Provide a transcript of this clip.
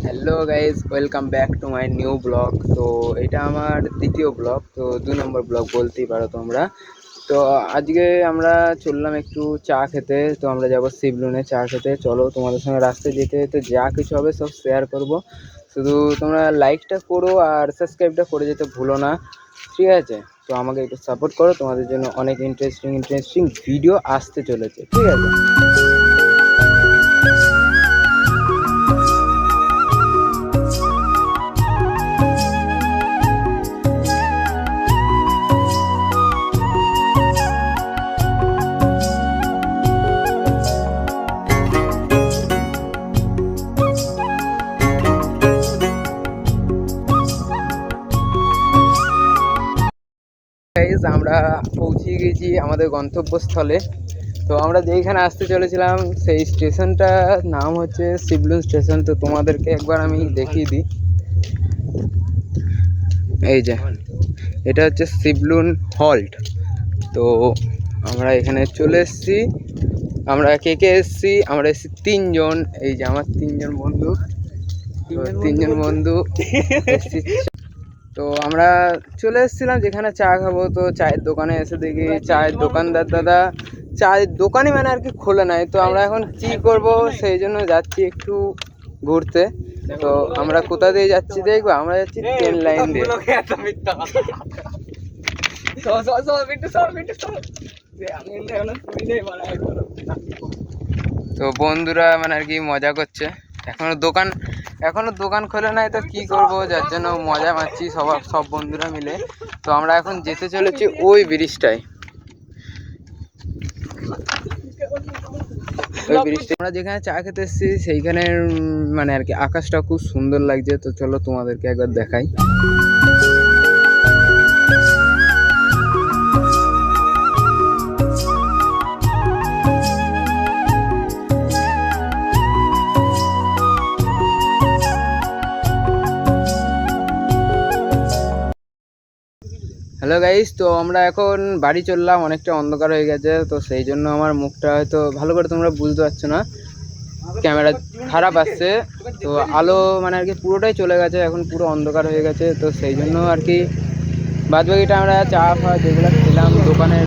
Hello guys, welcome back to my new blog. তো এটা আমার দ্বিতীয় ব্লগ, তো 2 নম্বর ব্লগ বলতেই পারো তোমরা। তো আজকে আমরা চললাম একটু চা খেতে। তো আমরা যাবো শিবলুনে চা খেতে। চলো, তোমাদের সঙ্গে রাস্তায় যেতে যেতে যা কিছু হবে সব শেয়ার করব। শুধু তোমরা লাইকটা করো আর সাবস্ক্রাইবটা করে যেতে ভুলো না, ঠিক আছে? তো আমাকে একটু সাপোর্ট করো, তোমাদের জন্য অনেক ইন্টারেস্টিং ভিডিও আসতে চলেছে, ঠিক আছে? গাইজ, আমরা পৌঁছে গেছি আমাদের গন্তব্যস্থলে। তো আমরা যেইখানে আসতে চলেছিলাম সেই স্টেশনটার নাম হচ্ছে শিবলুন স্টেশন। তো তোমাদেরকে একবার আমি দেখিয়ে দিই। এই যে, এটা হচ্ছে শিবলুন হল্ট। তো আমরা এখানে চলে এসেছি। আমরা কে কে এসেছি? আমরা এসেছি 3 জন। এই যে আমার 3 জন বন্ধু, 3 জন বন্ধু এসেছি। তো আমরা চলে এসেছিলাম যেখানে চা খাবো। তো চায়ের দোকানে এসে দেখি চায়ের দোকানদার দাদা চায়ের দোকানই মানে আর কি খোলে নাই। তো আমরা এখন কি করব, সেই জন্য যাচ্ছি একটু ঘুরতে। তো আমরা কোথা দিয়ে যাচ্ছি দেখবো? আমরা যাচ্ছি ট্রেন লাইন দিয়ে। তো বন্ধুরা মানে আর কি মজা করছে। এখনো দোকান খোলে নাই, তো কি করব, যার জন্য মজা মারছি সব বন্ধুরা মিলে। তো আমরা এখন যেতে চলেছি ওই ব্রিজটায়। আমরা যেখানে চা খেতে এসেছি সেইখানে মানে আর কি আকাশটা খুব সুন্দর লাগছে। তো চলো তোমাদেরকে একবার দেখাই। হ্যালো গাইস, তো আমরা এখন বাড়ি চললাম। অনেকটা অন্ধকার হয়ে গেছে, তো সেই জন্য আমার মুখটা হয়তো ভালো করে তোমরা বুঝতে পারছো না, ক্যামেরা খারাপ আসছে। তো আলো মানে আর কি পুরোটাই চলে গেছে, এখন পুরো অন্ধকার হয়ে গেছে। তো সেই জন্য আর কি বাদবাকিটা আমরা চা ফা যেগুলো খেলাম দোকানের